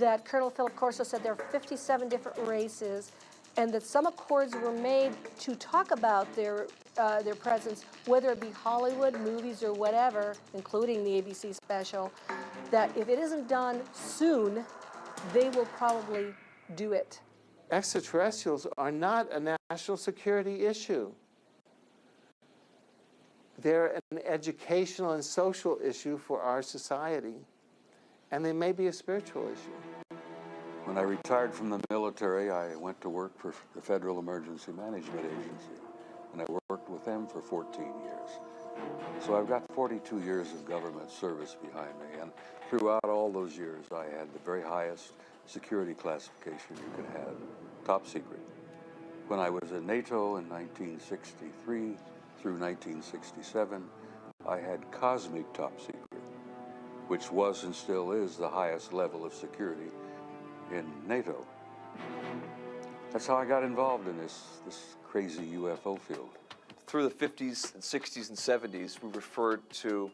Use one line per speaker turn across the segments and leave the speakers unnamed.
that Colonel Philip Corso said there are 57 different races, and that some accords were made to talk about their presence, whether it be Hollywood, movies, or whatever, including the ABC special, that if it isn't done soon, they will probably do it.
Extraterrestrials are not a national security issue. They're an educational and social issue for our society, and they may be a spiritual issue.
When I retired from the military, I went to work for the Federal Emergency Management Agency, and I worked with them for 14 years. So I've got 42 years of government service behind me, and throughout all those years, I had the very highest security classification you could have, top secret. When I was in NATO in 1963 through 1967, I had cosmic top secret, which was and still is the highest level of security in NATO. That's how I got involved in this crazy UFO field.
Through the 50s and 60s and 70s, we referred to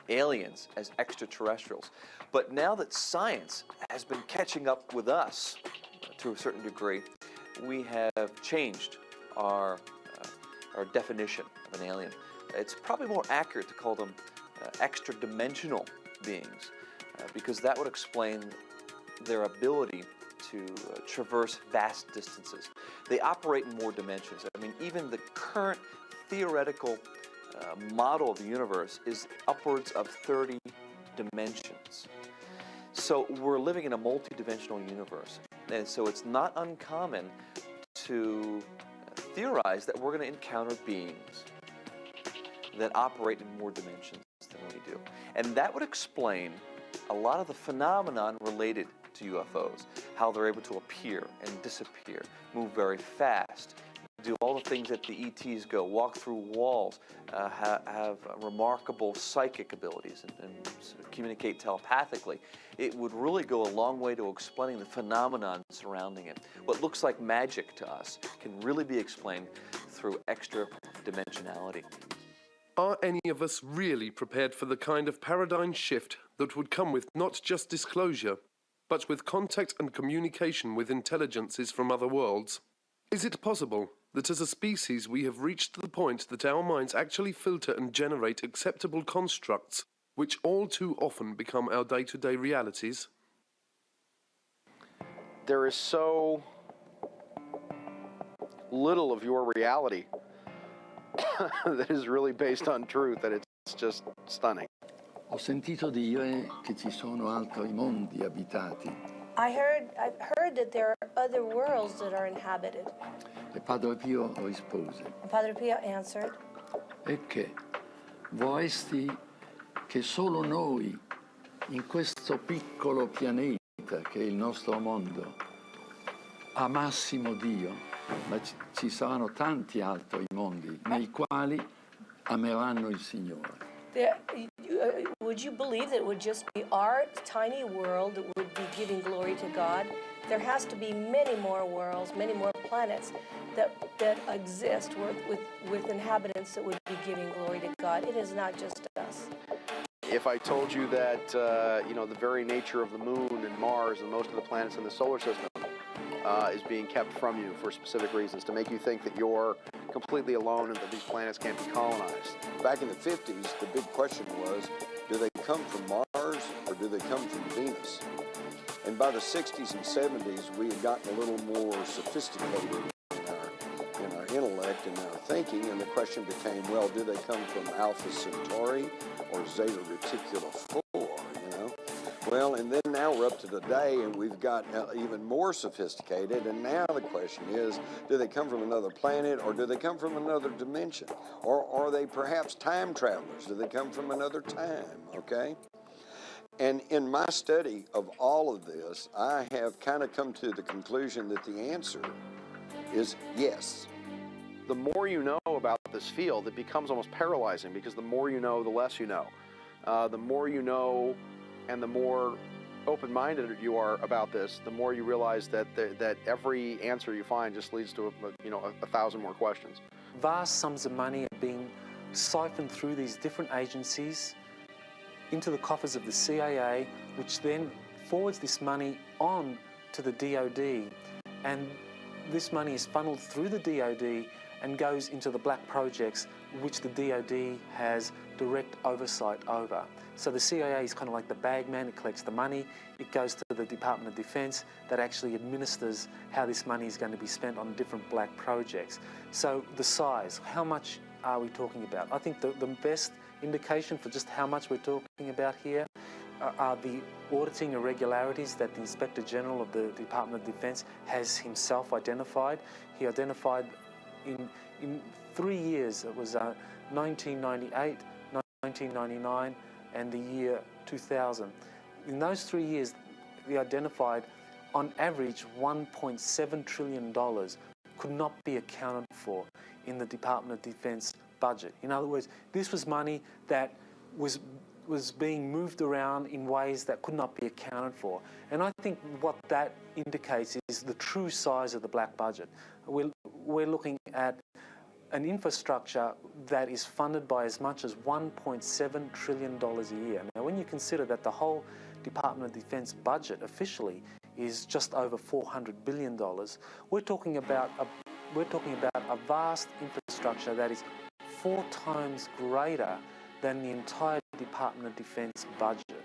aliens as extraterrestrials. But now that science has been catching up with us to a certain degree, we have changed our definition of an alien. It's probably more accurate to call them extra-dimensional beings, because that would explain their ability to traverse vast distances. They operate in more dimensions. I mean, even the current theoretical model of the universe is upwards of 30 dimensions. So we're living in a multi-dimensional universe. And so it's not uncommon to theorize that we're going to encounter beings that operate in more dimensions than we do. And that would explain a lot of the phenomenon related to UFOs, how they're able to appear and disappear, move very fast, do all the things that the ETs go, walk through walls, have remarkable psychic abilities, and communicate telepathically. It would really go a long way to explaining the phenomenon surrounding it. What looks like magic to us can really be explained through extra dimensionality.
Are any of us really prepared for the kind of paradigm shift that would come with not just disclosure, but with contact and communication with intelligences from other worlds? Is it possible that as a species we have reached the point that our minds actually filter and generate acceptable constructs which all too often become our day-to-day realities?
There is so little of your reality that is really based on truth that it's just stunning.
Ho sentito dire che ci sono altri mondi abitati.
I've heard that there are other worlds that are inhabited.
E Padre Pio rispose:
And Padre Pio answered,
e che vorresti che solo noi, in questo piccolo pianeta che è il nostro mondo, amassimo Dio, ma ci saranno tanti altri mondi nei quali ameranno il Signore.
Would you believe that it would just be our tiny world that would be giving glory to God? There has to be many more worlds, many more planets that exist with inhabitants that would be giving glory to God. It is not just us.
If I told you that, the very nature of the moon and Mars and most of the planets in the solar system is being kept from you for specific reasons, to make you think that you're completely alone and that these planets can't be colonized.
Back in the 50s, the big question was, do they come from Mars or do they come from Venus? And by the 60s and 70s, we had gotten a little more sophisticated in our intellect and our thinking, and the question became, well, do they come from Alpha Centauri or Zeta Reticula 4, Well, and then now we're up to today, and we've got even more sophisticated, and now the question is, do they come from another planet, or do they come from another dimension? Or are they perhaps time travelers? Do they come from another time, okay? And in my study of all of this, I have kind of come to the conclusion that the answer is yes.
The more you know about this field, it becomes almost paralyzing, because the more you know, the less you know. The more you know and the more open-minded you are about this, the more you realize that every answer you find just leads to a thousand more questions.
Vast sums of money are being siphoned through these different agencies into the coffers of the CIA, which then forwards this money on to the DOD, and this money is funneled through the DOD and goes into the black projects which the DOD has direct oversight over. So the CIA is kind of like the bag man. It collects the money, it goes to the Department of Defense that actually administers how this money is going to be spent on different black projects. So the size, how much are we talking about? I think the best indication for just how much we're talking about here are the auditing irregularities that the Inspector General of the Department of Defense has himself identified. He identified in 3 years, it was 1998, 1999, and the year 2000. In those 3 years, we identified, on average, $1.7 trillion could not be accounted for in the Department of Defense budget. In other words, this was money that was being moved around in ways that could not be accounted for. And I think what that indicates is the true size of the black budget. We're looking at an infrastructure that is funded by as much as $1.7 trillion a year. Now, when you consider that the whole Department of Defense budget officially is just over $400 billion, we're talking about a vast infrastructure that is 4 times greater than the entire Department of Defense budget.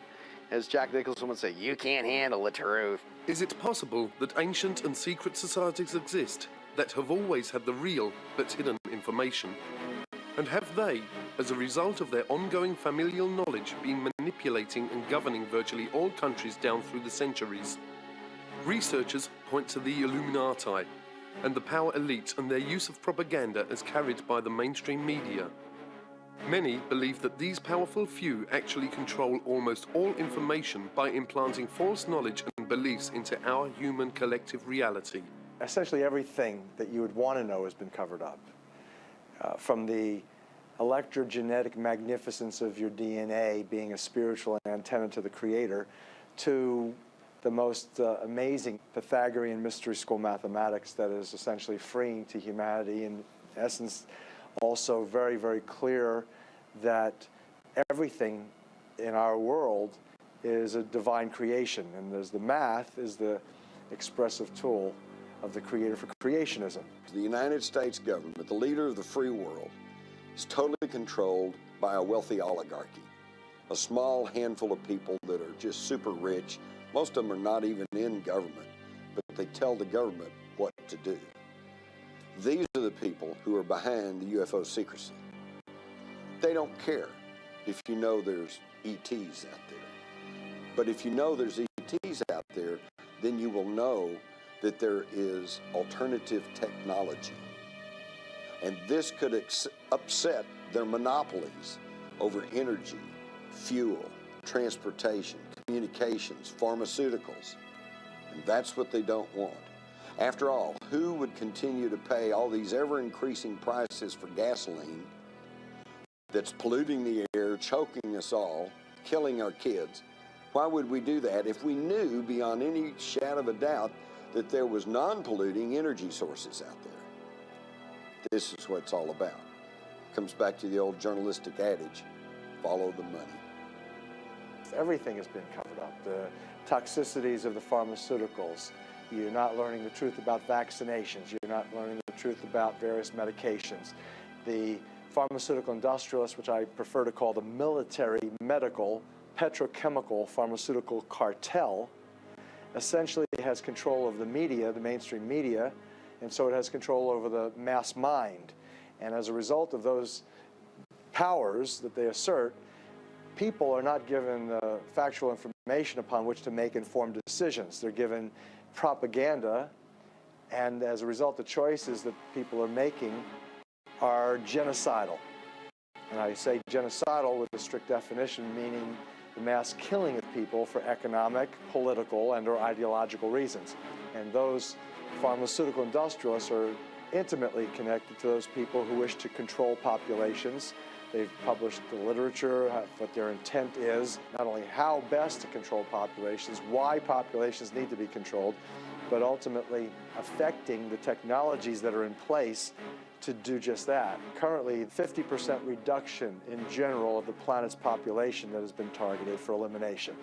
As Jack Nicholson would say, you can't handle the truth.
Is it possible that ancient and secret societies exist that have always had the real but hidden information? And have they, as a result of their ongoing familial knowledge, been manipulating and governing virtually all countries down through the centuries? Researchers point to the Illuminati and the power elite and their use of propaganda as carried by the mainstream media. Many believe that these powerful few actually control almost all information by implanting false knowledge and beliefs into our human collective reality.
Essentially everything that you would want to know has been covered up. From the electrogenetic magnificence of your DNA being a spiritual antenna to the Creator, to the most amazing Pythagorean mystery school mathematics that is essentially freeing to humanity, in essence also very, very clear that everything in our world is a divine creation, and as the math is the expressive tool of the Creator for creationism.
The United States government, the leader of the free world, is totally controlled by a wealthy oligarchy, a small handful of people that are just super rich. Most of them are not even in government, but they tell the government what to do. These are the people who are behind the UFO secrecy. They don't care if you know there's ETs out there. But if you know there's ETs out there, then you will know that there is alternative technology. And this could upset their monopolies over energy, fuel, transportation, communications, pharmaceuticals. And that's what they don't want. After all, who would continue to pay all these ever-increasing prices for gasoline that's polluting the air, choking us all, killing our kids? Why would we do that if we knew beyond any shadow of a doubt that there was non-polluting energy sources out there? This is what it's all about. Comes back to the old journalistic adage, follow the money.
Everything has been covered up. The toxicities of the pharmaceuticals. You're not learning the truth about vaccinations. You're not learning the truth about various medications. The pharmaceutical industrialists, which I prefer to call the military, medical, petrochemical, pharmaceutical cartel, essentially has control of the media, the mainstream media, and so it has control over the mass mind. And as a result of those powers that they assert, people are not given the factual information upon which to make informed decisions. They're given propaganda, and as a result, the choices that people are making are genocidal. And I say genocidal with a strict definition, meaning the mass killing of people for economic, political, and/or ideological reasons. And those pharmaceutical industrialists are intimately connected to those people who wish to control populations. They've published the literature, what their intent is, not only how best to control populations, why populations need to be controlled, but ultimately affecting the technologies that are in place to do just that. Currently, 50% reduction in general of the planet's population that has been targeted for elimination.